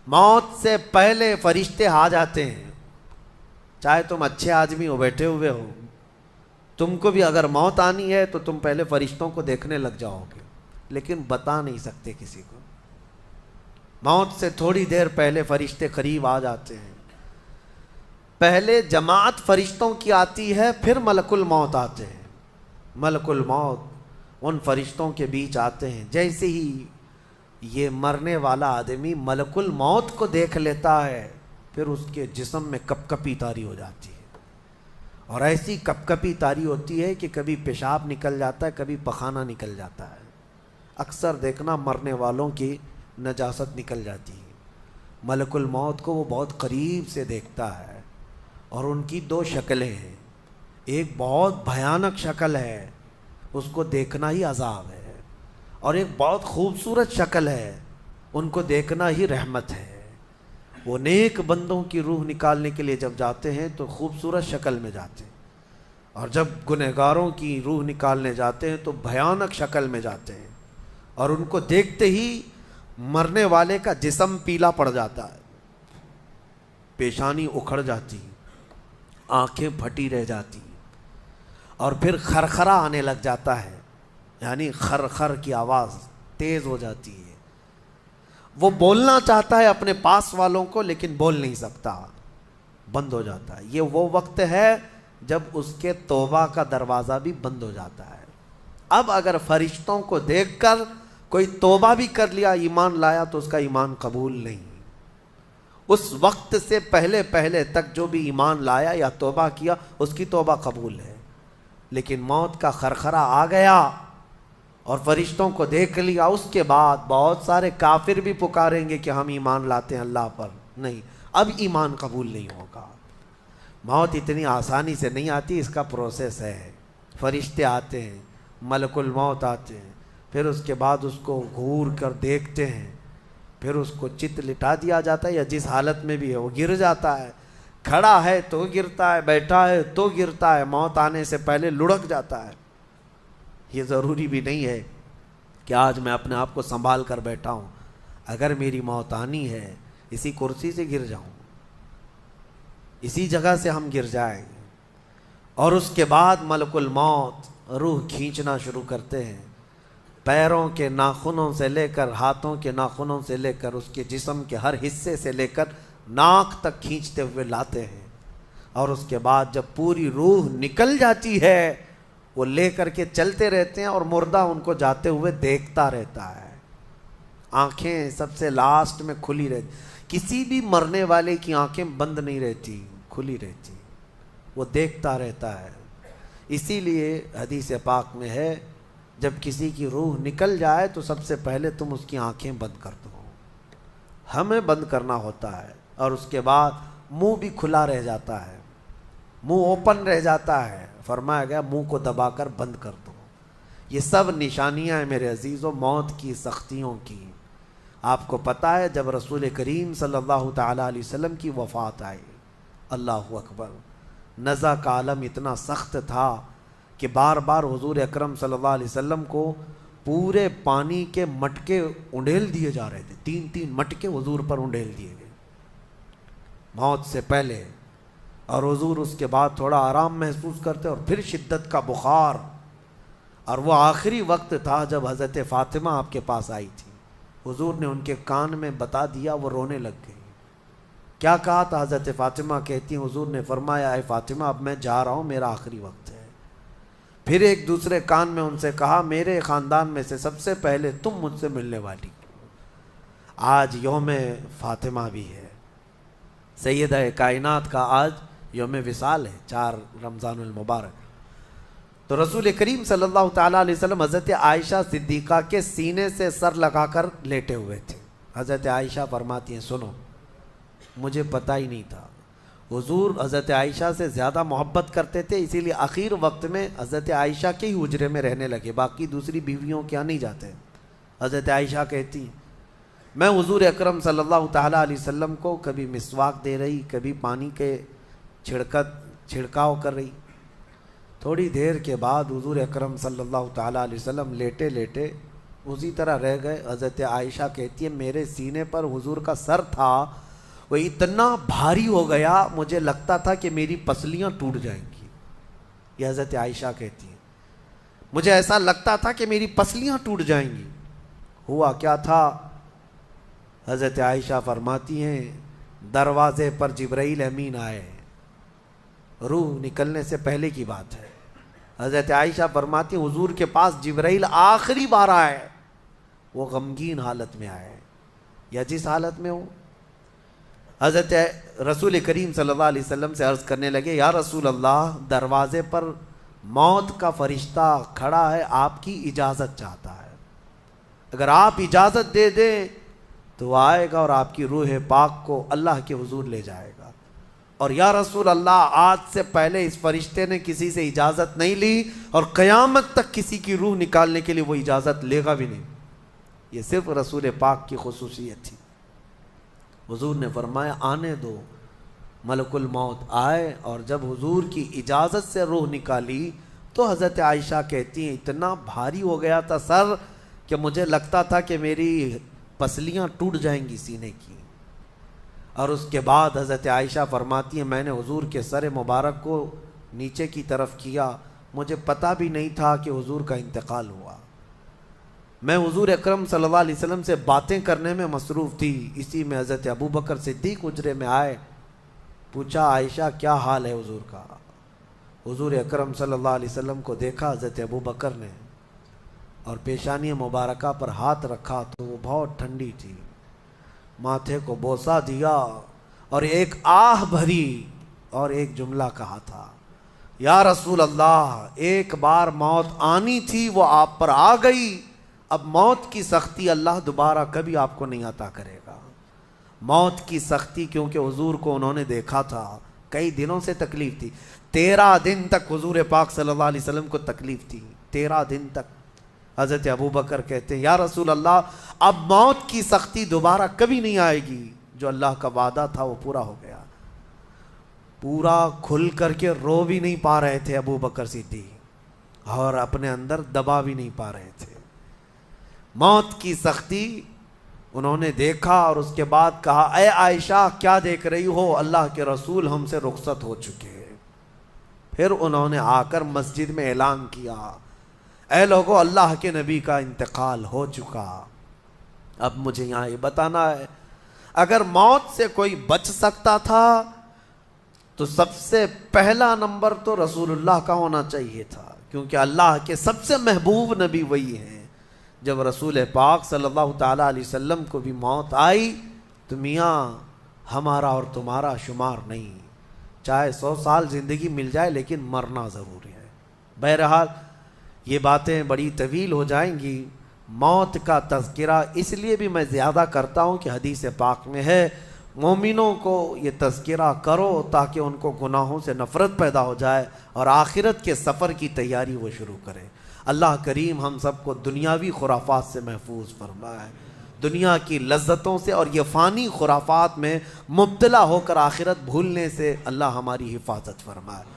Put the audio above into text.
موت سے پہلے فرشتے آ جاتے ہیں. چاہے تم اچھے آدمی ہو, بیٹھے ہوئے ہو, تم کو بھی اگر موت آنی ہے تو تم پہلے فرشتوں کو دیکھنے لگ جاؤ گے, لیکن بتا نہیں سکتے کسی کو. موت سے تھوڑی دیر پہلے فرشتے قریب آ جاتے ہیں. پہلے جماعت فرشتوں کی آتی ہے, پھر ملک الموت آتے ہیں. ملک الموت ان فرشتوں کے بیچ آتے ہیں. جیسے ہی یہ مرنے والا آدمی ملک الموت کو دیکھ لیتا ہے, پھر اس کے جسم میں کپ کپی طاری ہو جاتی ہے. اور ایسی کپ کپی طاری ہوتی ہے کہ کبھی پیشاب نکل جاتا ہے, کبھی پخانہ نکل جاتا ہے. اکثر دیکھنا مرنے والوں کی نجاست نکل جاتی ہے. ملک الموت کو وہ بہت قریب سے دیکھتا ہے, اور ان کی دو شکلیں ہیں. ایک بہت بھیانک شکل ہے, اس کو دیکھنا ہی عذاب ہے, اور ایک بہت خوبصورت شکل ہے, ان کو دیکھنا ہی رحمت ہے. وہ نیک بندوں کی روح نکالنے کے لیے جب جاتے ہیں تو خوبصورت شکل میں جاتے ہیں, اور جب گنہگاروں کی روح نکالنے جاتے ہیں تو بھیانک شکل میں جاتے ہیں. اور ان کو دیکھتے ہی مرنے والے کا جسم پیلا پڑ جاتا ہے, پیشانی اکھڑ جاتی, آنکھیں پھٹی رہ جاتی, اور پھر خرخرا آنے لگ جاتا ہے, یعنی خرخر کی آواز تیز ہو جاتی ہے. وہ بولنا چاہتا ہے اپنے پاس والوں کو, لیکن بول نہیں سکتا, بند ہو جاتا ہے. یہ وہ وقت ہے جب اس کے توبہ کا دروازہ بھی بند ہو جاتا ہے. اب اگر فرشتوں کو دیکھ کر کوئی توبہ بھی کر لیا, ایمان لایا, تو اس کا ایمان قبول نہیں. اس وقت سے پہلے پہلے تک جو بھی ایمان لایا یا توبہ کیا, اس کی توبہ قبول ہے. لیکن موت کا خرخرا آ گیا اور فرشتوں کو دیکھ لیا, اس کے بعد بہت سارے کافر بھی پکاریں گے کہ ہم ایمان لاتے ہیں اللہ پر. نہیں, اب ایمان قبول نہیں ہوگا. موت اتنی آسانی سے نہیں آتی, اس کا پروسیس ہے. فرشتے آتے ہیں, ملک الموت آتے ہیں, پھر اس کے بعد اس کو گھور کر دیکھتے ہیں, پھر اس کو چت لٹا دیا جاتا ہے, یا جس حالت میں بھی ہے وہ گر جاتا ہے. کھڑا ہے تو گرتا ہے, بیٹھا ہے تو گرتا ہے, موت آنے سے پہلے لڑک جاتا ہے. یہ ضروری بھی نہیں ہے کہ آج میں اپنے آپ کو سنبھال کر بیٹھا ہوں. اگر میری موت آنی ہے, اسی کرسی سے گر جاؤں, اسی جگہ سے ہم گر جائیں. اور اس کے بعد ملک الموت روح کھینچنا شروع کرتے ہیں. پیروں کے ناخنوں سے لے کر, ہاتھوں کے ناخنوں سے لے کر, اس کے جسم کے ہر حصے سے لے کر ناک تک کھینچتے ہوئے لاتے ہیں. اور اس کے بعد جب پوری روح نکل جاتی ہے, وہ لے کر کے چلتے رہتے ہیں, اور مردہ ان کو جاتے ہوئے دیکھتا رہتا ہے. آنکھیں سب سے لاسٹ میں کھلی رہتی. کسی بھی مرنے والے کی آنکھیں بند نہیں رہتی, کھلی رہتی, وہ دیکھتا رہتا ہے. اسی لیے حدیث پاک میں ہے, جب کسی کی روح نکل جائے تو سب سے پہلے تم اس کی آنکھیں بند کر دو. ہمیں بند کرنا ہوتا ہے, اور اس کے بعد منہ بھی کھلا رہ جاتا ہے, منہ اوپن رہ جاتا ہے. فرمایا گیا منہ کو دبا کر بند کر دو. یہ سب نشانیاں ہیں میرے عزیزوں موت کی سختیوں کی. آپ کو پتہ ہے جب رسول کریم صلی اللہ تعالیٰ علیہ وسلم کی وفات آئی, اللہ اکبر, نزع کا عالم اتنا سخت تھا کہ بار بار حضور اکرم صلی اللہ علیہ وسلم کو پورے پانی کے مٹکے انڈیل دیے جا رہے تھے. 3 مٹکے حضور پر انڈیل دیے گئے موت سے پہلے, اور حضور اس کے بعد تھوڑا آرام محسوس کرتے, اور پھر شدت کا بخار. اور وہ آخری وقت تھا جب حضرت فاطمہ آپ کے پاس آئی تھی. حضور نے ان کے کان میں بتا دیا, وہ رونے لگ گئی. کیا کہا تھا حضرت فاطمہ کہتی ہیں, حضور نے فرمایا اے فاطمہ اب میں جا رہا ہوں, میرا آخری وقت ہے. پھر ایک دوسرے کان میں ان سے کہا میرے خاندان میں سے سب سے پہلے تم مجھ سے ملنے والی. آج یوم فاطمہ بھی ہے, سیدہ کائنات کا آج یوم وصال ہے, 4 رمضان المبارک. تو رسول کریم صلی اللہ تعالیٰ علیہ وسلم حضرت عائشہ صدیقہ کے سینے سے سر لگا کر لیٹے ہوئے تھے. حضرت عائشہ فرماتی ہیں سنو, مجھے پتہ ہی نہیں تھا. حضور حضرت عائشہ سے زیادہ محبت کرتے تھے, اسی لیے آخر وقت میں حضرت عائشہ کے ہی حجرے میں رہنے لگے, باقی دوسری بیویوں کے یہاں نہیں جاتے. حضرت عائشہ کہتی میں حضور اکرم صلی اللہ تعالیٰ علیہ وسلم کو کبھی مسواک دے رہی, کبھی پانی کے چھڑکاؤ کر رہی. تھوڑی دیر کے بعد حضور اکرم صلی اللہ تعالیٰ علیہ وسلم لیٹے لیٹے اسی طرح رہ گئے۔ حضرت عائشہ کہتی ہے میرے سینے پر حضور کا سر تھا، وہ اتنا بھاری ہو گیا مجھے لگتا تھا کہ میری پسلیاں ٹوٹ جائیں گی۔ یہ حضرت عائشہ کہتی ہیں مجھے ایسا لگتا تھا کہ میری پسلیاں ٹوٹ جائیں گی۔ ہوا کیا تھا؟ حضرت عائشہ فرماتی ہیں دروازے پر جبرائیل امین آئے، روح نکلنے سے پہلے کی بات ہے۔ حضرت عائشہ فرماتی ہیں حضور کے پاس جبرائیل آخری بار آئے، وہ غمگین حالت میں آئے یا جس حالت میں ہو۔ حضرت رسول کریم صلی اللہ علیہ وسلم سے عرض کرنے لگے یا رسول اللہ، دروازے پر موت کا فرشتہ کھڑا ہے، آپ کی اجازت چاہتا ہے، اگر آپ اجازت دے دیں تو وہ آئے گا اور آپ کی روح پاک کو اللہ کے حضور لے جائے گا۔ اور یا رسول اللہ، آج سے پہلے اس فرشتے نے کسی سے اجازت نہیں لی اور قیامت تک کسی کی روح نکالنے کے لیے وہ اجازت لے گا بھی نہیں۔ یہ صرف رسول پاک کی خصوصیت تھی۔ حضور نے فرمایا آنے دو۔ ملک الموت آئے اور جب حضور کی اجازت سے روح نکالی تو حضرت عائشہ کہتی ہیں اتنا بھاری ہو گیا تھا سر کہ مجھے لگتا تھا کہ میری پسلیاں ٹوٹ جائیں گی سینے کی۔ اور اس کے بعد حضرت عائشہ فرماتی ہیں میں نے حضور کے سر مبارک کو نیچے کی طرف کیا، مجھے پتہ بھی نہیں تھا کہ حضور کا انتقال ہوا۔ میں حضور اکرم صلی اللہ علیہ وسلم سے باتیں کرنے میں مصروف تھی، اسی میں حضرت ابوبکر صدیق حجرے میں آئے، پوچھا عائشہ کیا حال ہے حضور کا؟ حضور اکرم صلی اللہ علیہ وسلم کو دیکھا حضرت ابوبکر نے اور پیشانی مبارکہ پر ہاتھ رکھا تو وہ بہت ٹھنڈی تھی، ماتھے کو بوسہ دیا اور ایک آہ بھری اور ایک جملہ کہا تھا یا رسول اللہ، ایک بار موت آنی تھی وہ آپ پر آ گئی، اب موت کی سختی اللہ دوبارہ کبھی آپ کو نہیں عطا کرے گا۔ موت کی سختی کیونکہ حضور کو انہوں نے دیکھا تھا، کئی دنوں سے تکلیف تھی، 13 دن تک حضور پاک صلی اللہ علیہ وسلم کو تکلیف تھی، 13 دن تک۔ حضرت ابوبکر کہتے ہیں یا رسول اللہ، اب موت کی سختی دوبارہ کبھی نہیں آئے گی، جو اللہ کا وعدہ تھا وہ پورا ہو گیا۔ پورا کھل کر کے رو بھی نہیں پا رہے تھے ابوبکر صدیق اور اپنے اندر دبا بھی نہیں پا رہے تھے۔ موت کی سختی انہوں نے دیکھا اور اس کے بعد کہا اے عائشہ کیا دیکھ رہی ہو، اللہ کے رسول ہم سے رخصت ہو چکے۔ پھر انہوں نے آ کر مسجد میں اعلان کیا اے لوگو، اللہ کے نبی کا انتقال ہو چکا۔ اب مجھے یہاں یہ بتانا ہے اگر موت سے کوئی بچ سکتا تھا تو سب سے پہلا نمبر تو رسول اللہ کا ہونا چاہیے تھا، کیونکہ اللہ کے سب سے محبوب نبی وہی ہیں۔ جب رسول پاک صلی اللہ تعالیٰ علیہ وسلم کو بھی موت آئی تو میاں ہمارا اور تمہارا شمار نہیں، چاہے 100 سال زندگی مل جائے لیکن مرنا ضروری ہے۔ بہرحال یہ باتیں بڑی طویل ہو جائیں گی۔ موت کا تذکرہ اس لیے بھی میں زیادہ کرتا ہوں کہ حدیث پاک میں ہے مومنوں کو یہ تذکرہ کرو تاکہ ان کو گناہوں سے نفرت پیدا ہو جائے اور آخرت کے سفر کی تیاری وہ شروع کرے۔ اللہ کریم ہم سب کو دنیاوی خرافات سے محفوظ فرمائے، دنیا کی لذتوں سے اور یہ فانی خرافات میں مبتلا ہو کر آخرت بھولنے سے اللہ ہماری حفاظت فرمائے۔